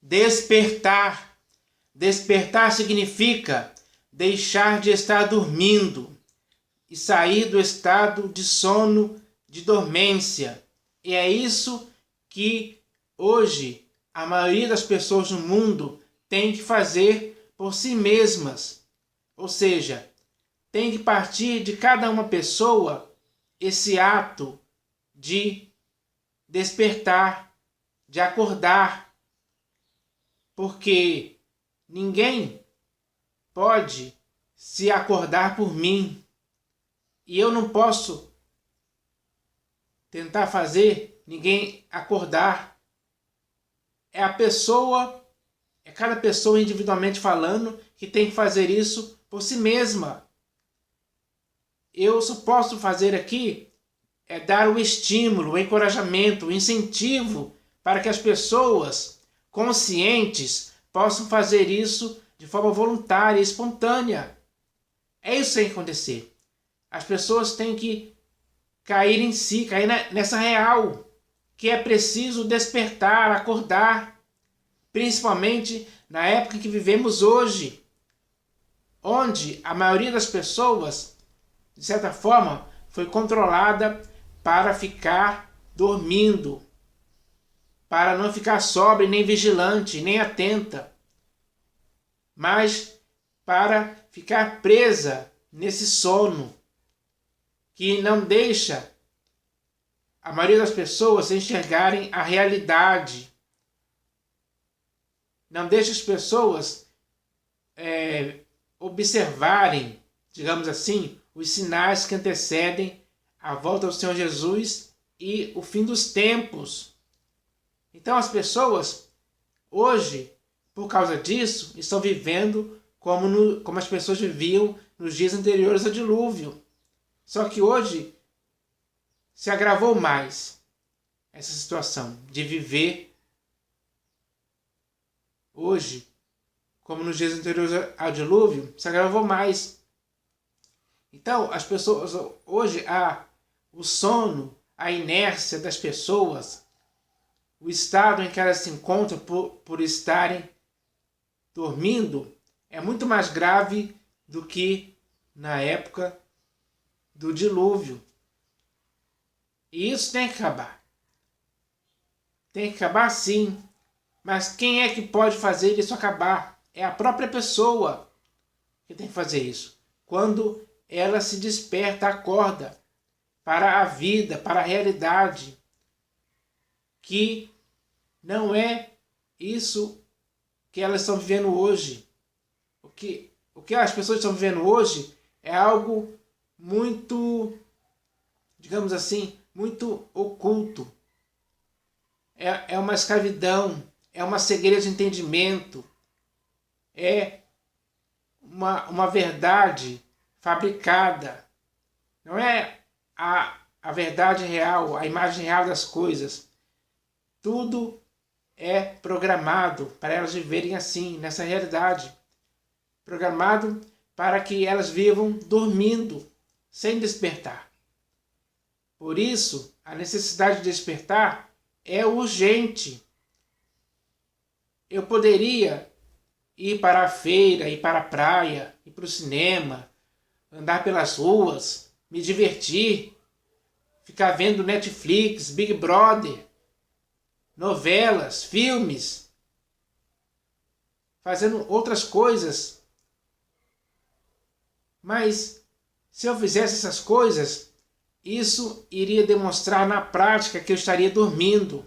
Despertar. Despertar significa deixar de estar dormindo e sair do estado de sono, de dormência. E é isso que hoje a maioria das pessoas no mundo tem que fazer por si mesmas. Ou seja, tem que partir de cada uma pessoa esse ato de despertar, de acordar, porque ninguém pode se acordar por mim e eu não posso tentar fazer ninguém acordar. É cada pessoa individualmente falando que tem que fazer isso por si mesma. Eu só posso fazer aqui dar o estímulo, o encorajamento, o incentivo para que as pessoas conscientes possam fazer isso de forma voluntária e espontânea. É isso que tem que acontecer. As pessoas têm que cair em si, cair nessa real, que é preciso despertar, acordar, principalmente na época que vivemos hoje, onde a maioria das pessoas, de certa forma, foi controlada para ficar dormindo, para não ficar sóbria, nem vigilante, nem atenta, mas para ficar presa nesse sono que não deixa a maioria das pessoas enxergarem a realidade, não deixa as pessoas observarem, digamos assim, os sinais que antecedem a volta do Senhor Jesus e o fim dos tempos. Então as pessoas hoje, por causa disso, estão vivendo como as pessoas viviam nos dias anteriores ao dilúvio. Só que hoje se agravou mais essa situação de viver hoje, como nos dias anteriores ao dilúvio, se agravou mais. Então, as pessoas hoje, o sono, a inércia das pessoas, o estado em que elas se encontram por estarem dormindo, é muito mais grave do que na época do dilúvio. E isso tem que acabar. Tem que acabar sim. Mas quem é que pode fazer isso acabar? É a própria pessoa que tem que fazer isso. Quando ela se desperta, acorda para a vida, para a realidade, que não é isso que elas estão vivendo hoje. O que as pessoas estão vivendo hoje é algo muito, digamos assim, muito oculto. É uma escravidão, é uma cegueira de entendimento, é uma verdade fabricada. Não é a verdade real, a imagem real das coisas. Tudo é programado para elas viverem assim, nessa realidade. Programado para que elas vivam dormindo, sem despertar. Por isso, a necessidade de despertar é urgente. Eu poderia ir para a feira, ir para a praia, ir para o cinema, andar pelas ruas, me divertir, ficar vendo Netflix, Big Brother, novelas, filmes, fazendo outras coisas. Mas se eu fizesse essas coisas, isso iria demonstrar na prática que eu estaria dormindo.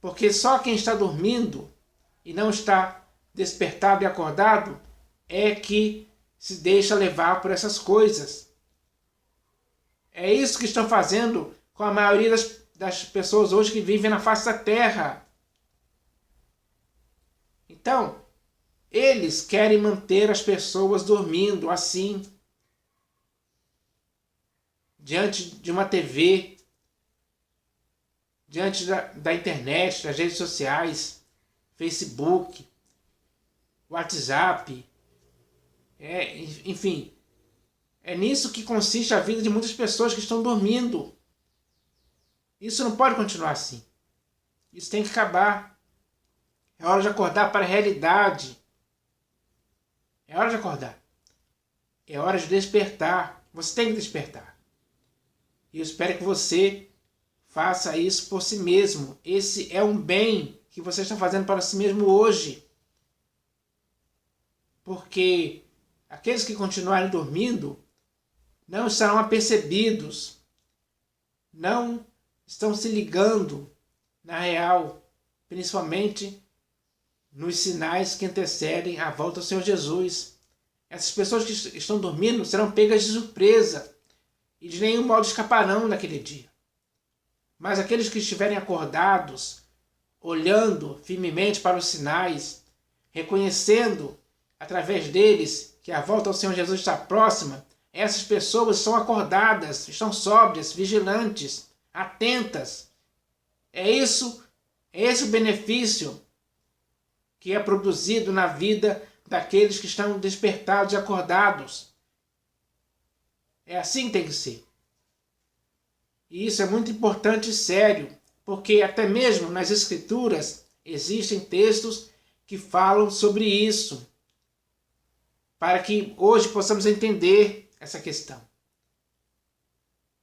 Porque só quem está dormindo e não está despertado e acordado é que se deixa levar por essas coisas. É isso que estão fazendo com a maioria das pessoas hoje que vivem na face da terra. Então, eles querem manter as pessoas dormindo assim, diante de uma TV, diante da internet, das redes sociais, Facebook, WhatsApp, enfim. É nisso que consiste a vida de muitas pessoas que estão dormindo. Isso não pode continuar assim. Isso tem que acabar. É hora de acordar para a realidade. É hora de acordar. É hora de despertar. Você tem que despertar. E eu espero que você faça isso por si mesmo. Esse é um bem que você está fazendo para si mesmo hoje. Porque aqueles que continuarem dormindo não estarão apercebidos, não estão se ligando na real, principalmente nos sinais que antecedem a volta do Senhor Jesus. Essas pessoas que estão dormindo serão pegas de surpresa e de nenhum modo escaparão naquele dia. Mas aqueles que estiverem acordados, olhando firmemente para os sinais, reconhecendo através deles que a volta ao Senhor Jesus está próxima, essas pessoas estão acordadas, estão sóbrias, vigilantes, atentas. É esse o benefício que é produzido na vida daqueles que estão despertados e acordados. É assim que tem que ser. E isso é muito importante e sério, porque até mesmo nas Escrituras existem textos que falam sobre isso, para que hoje possamos entender essa questão.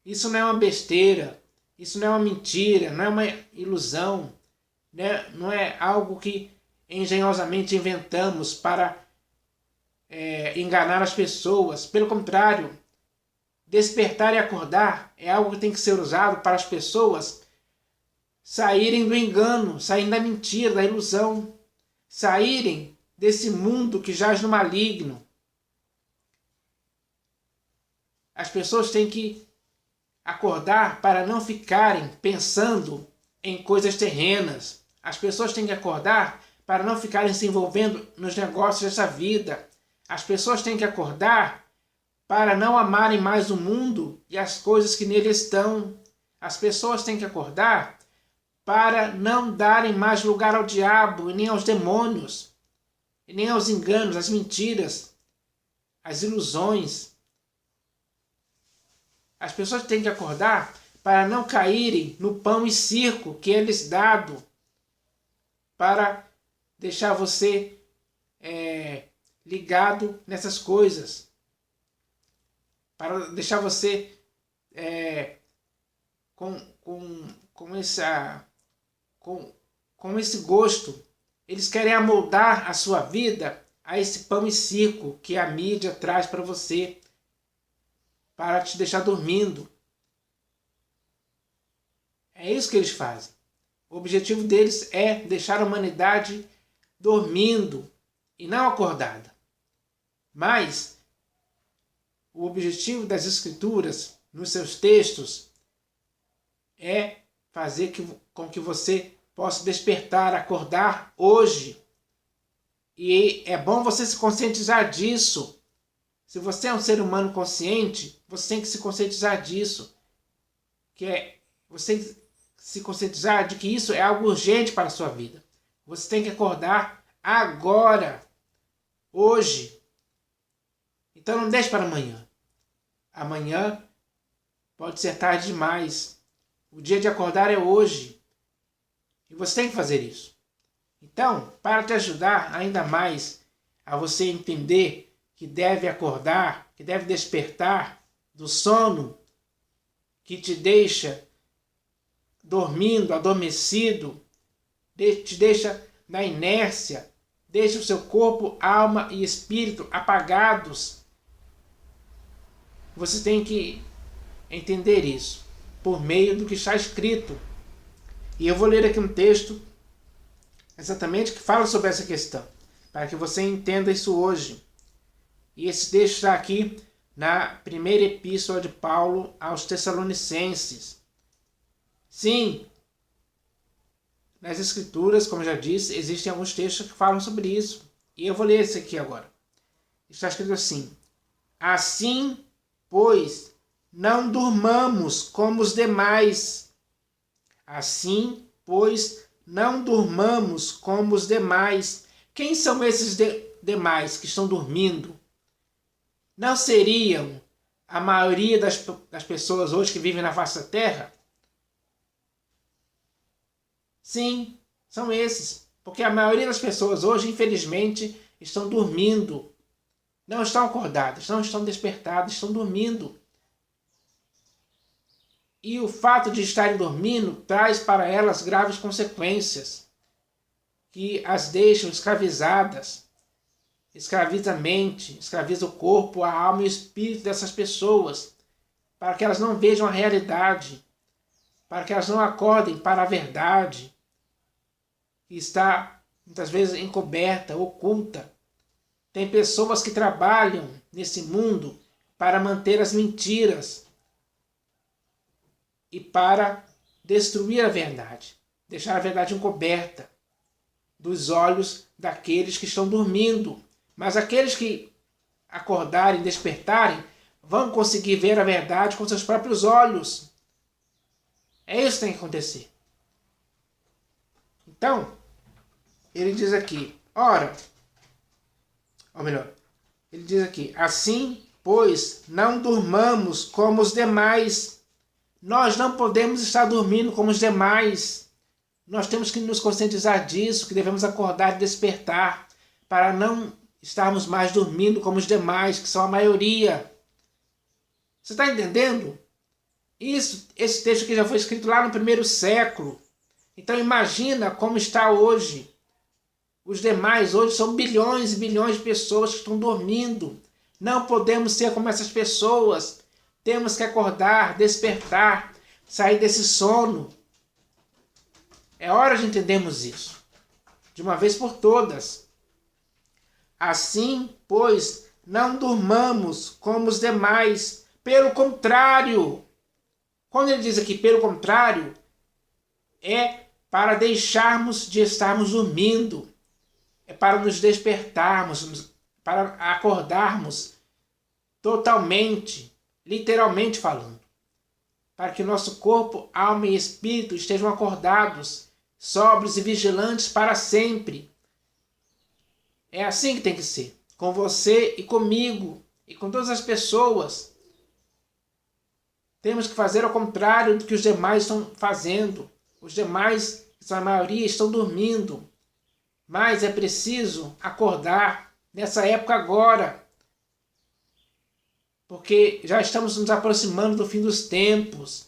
Isso não é uma besteira, isso não é uma mentira, não é uma ilusão, né? Não é algo que engenhosamente inventamos para enganar as pessoas. Pelo contrário, despertar e acordar é algo que tem que ser usado para as pessoas saírem do engano, saírem da mentira, da ilusão, saírem desse mundo que jaz no maligno. As pessoas têm que acordar para não ficarem pensando em coisas terrenas. As pessoas têm que acordar para não ficarem se envolvendo nos negócios dessa vida. As pessoas têm que acordar para não amarem mais o mundo e as coisas que nele estão. As pessoas têm que acordar para não darem mais lugar ao diabo e nem aos demônios, e nem aos enganos, às mentiras, às ilusões. As pessoas têm que acordar para não caírem no pão e circo que é lhes dado, para deixar você ligado nessas coisas, para deixar você com esse gosto. Eles querem amoldar a sua vida a esse pão e circo que a mídia traz para você, para te deixar dormindo. É isso que eles fazem. O objetivo deles é deixar a humanidade dormindo e não acordada. Mas o objetivo das Escrituras, nos seus textos, é fazer com que você possa despertar, acordar hoje. E é bom você se conscientizar disso. Se você é um ser humano consciente, você tem que se conscientizar disso. Você tem que se conscientizar de que isso é algo urgente para a sua vida. Você tem que acordar agora, hoje. Então não deixe para amanhã. Amanhã pode ser tarde demais. O dia de acordar é hoje. E você tem que fazer isso. Então, para te ajudar ainda mais a você entender que deve acordar, que deve despertar do sono que te deixa dormindo, adormecido, te deixa na inércia, deixa o seu corpo, alma e espírito apagados. Você tem que entender isso por meio do que está escrito. E eu vou ler aqui um texto exatamente que fala sobre essa questão, para que você entenda isso hoje. E esse texto está aqui na primeira epístola de Paulo aos Tessalonicenses. Sim, nas Escrituras, como já disse, existem alguns textos que falam sobre isso. E eu vou ler esse aqui agora. Está escrito assim: assim, pois, não durmamos como os demais. Assim, pois, não durmamos como os demais. Quem são esses demais que estão dormindo? Não seriam a maioria das pessoas hoje que vivem na face da Terra? Sim, são esses. Porque a maioria das pessoas hoje, infelizmente, estão dormindo. Não estão acordadas, não estão despertadas, estão dormindo. E o fato de estarem dormindo traz para elas graves consequências, que as deixam escravizadas, escraviza a mente, escraviza o corpo, a alma e o espírito dessas pessoas, para que elas não vejam a realidade, para que elas não acordem para a verdade, que está muitas vezes encoberta, oculta. Tem pessoas que trabalham nesse mundo para manter as mentiras e para destruir a verdade, deixar a verdade encoberta dos olhos daqueles que estão dormindo. Mas aqueles que acordarem, despertarem, vão conseguir ver a verdade com seus próprios olhos. É isso que tem que acontecer. Então, ele diz aqui, ele diz aqui, assim, pois, não durmamos como os demais. Nós não podemos estar dormindo como os demais. Nós temos que nos conscientizar disso, que devemos acordar e despertar, para não estarmos mais dormindo como os demais, que são a maioria. Você está entendendo? Esse texto aqui já foi escrito lá no 1º século. Então imagina como está hoje. Os demais hoje são bilhões e bilhões de pessoas que estão dormindo. Não podemos ser como essas pessoas. Temos que acordar, despertar, sair desse sono. É hora de entendermos isso, de uma vez por todas. Assim, pois, não durmamos como os demais. Pelo contrário, quando ele diz aqui pelo contrário, é para deixarmos de estarmos dormindo. É para nos despertarmos, para acordarmos totalmente, literalmente falando, para que nosso corpo, alma e espírito estejam acordados, sóbrios e vigilantes para sempre. É assim que tem que ser, com você e comigo, e com todas as pessoas. Temos que fazer ao contrário do que os demais estão fazendo. Os demais, que são a maioria, estão dormindo. Mas é preciso acordar nessa época agora, porque já estamos nos aproximando do fim dos tempos.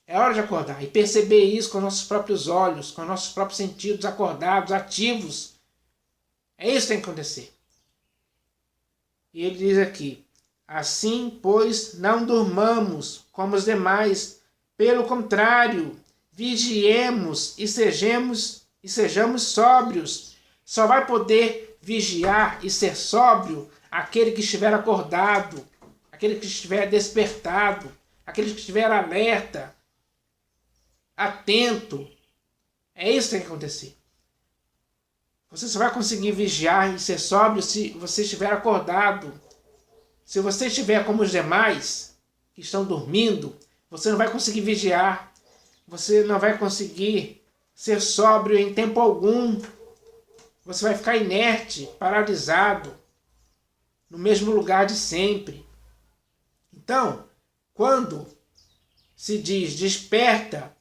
É hora de acordar e perceber isso com nossos próprios olhos, com nossos próprios sentidos acordados, ativos. É isso que tem que acontecer. E ele diz aqui, assim, pois, não durmamos como os demais, pelo contrário, vigiemos e sejamos sóbrios. Só vai poder vigiar e ser sóbrio aquele que estiver acordado, aquele que estiver despertado, aquele que estiver alerta, atento. É isso que tem que acontecer. Você só vai conseguir vigiar e ser sóbrio se você estiver acordado. Se você estiver como os demais, que estão dormindo, você não vai conseguir vigiar. Você não vai conseguir ser sóbrio em tempo algum. Você vai ficar inerte, paralisado, no mesmo lugar de sempre. Então, quando se diz desperta,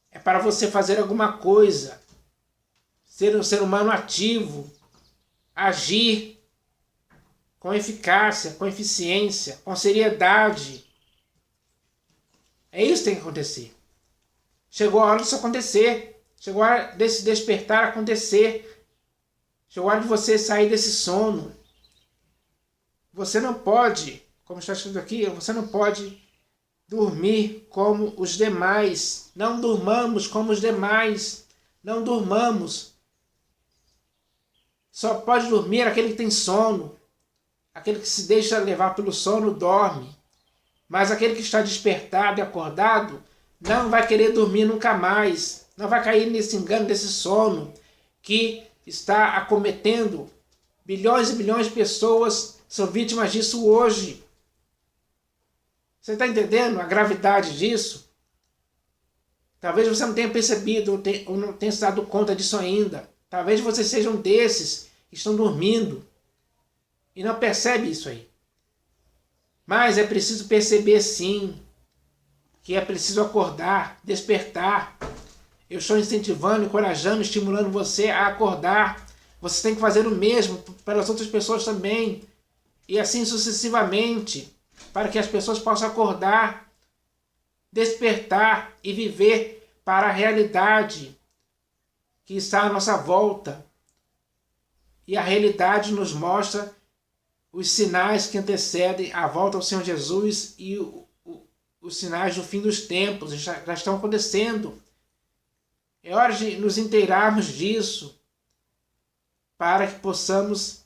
é para você fazer alguma coisa, ser um ser humano ativo, agir com eficácia, com eficiência, com seriedade. É isso que tem que acontecer. Chegou a hora disso acontecer. Chegou a hora desse despertar acontecer. Chegou a hora de você sair desse sono. Você não pode, como está escrito aqui, você não pode dormir como os demais. Não durmamos como os demais. Não durmamos. Só pode dormir aquele que tem sono. Aquele que se deixa levar pelo sono dorme. Mas aquele que está despertado e acordado não vai querer dormir nunca mais. Não vai cair nesse engano, desse sono que está acometendo bilhões e bilhões de pessoas, são vítimas disso hoje. Você está entendendo a gravidade disso? Talvez você não tenha percebido ou não tenha se dado conta disso ainda. Talvez você seja um desses que estão dormindo e não percebe isso aí. Mas é preciso perceber sim, que é preciso acordar, despertar. eu estou incentivando, encorajando, estimulando você a acordar. Você tem que fazer o mesmo pelas outras pessoas também. E assim sucessivamente, para que as pessoas possam acordar, despertar e viver para a realidade que está à nossa volta. E a realidade nos mostra os sinais que antecedem a volta ao Senhor Jesus e os sinais do fim dos tempos já estão acontecendo. É hora de nos inteirarmos disso para que possamos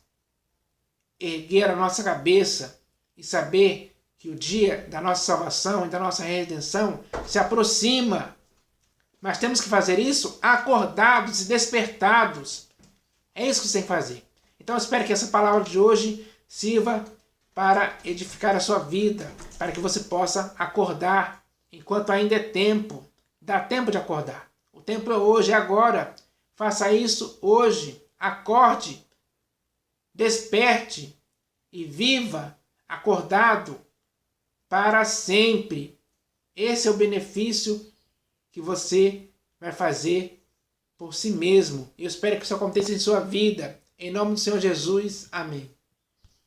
erguer a nossa cabeça e saber que o dia da nossa salvação e da nossa redenção se aproxima. Mas temos que fazer isso acordados e despertados. É isso que você tem que fazer. Então eu espero que essa palavra de hoje sirva para edificar a sua vida, para que você possa acordar enquanto ainda é tempo. Dá tempo de acordar. O tempo é hoje, é agora. Faça isso hoje. Acorde, desperte e viva acordado para sempre. Esse é o benefício que você vai fazer por si mesmo. Eu espero que isso aconteça em sua vida. Em nome do Senhor Jesus. Amém.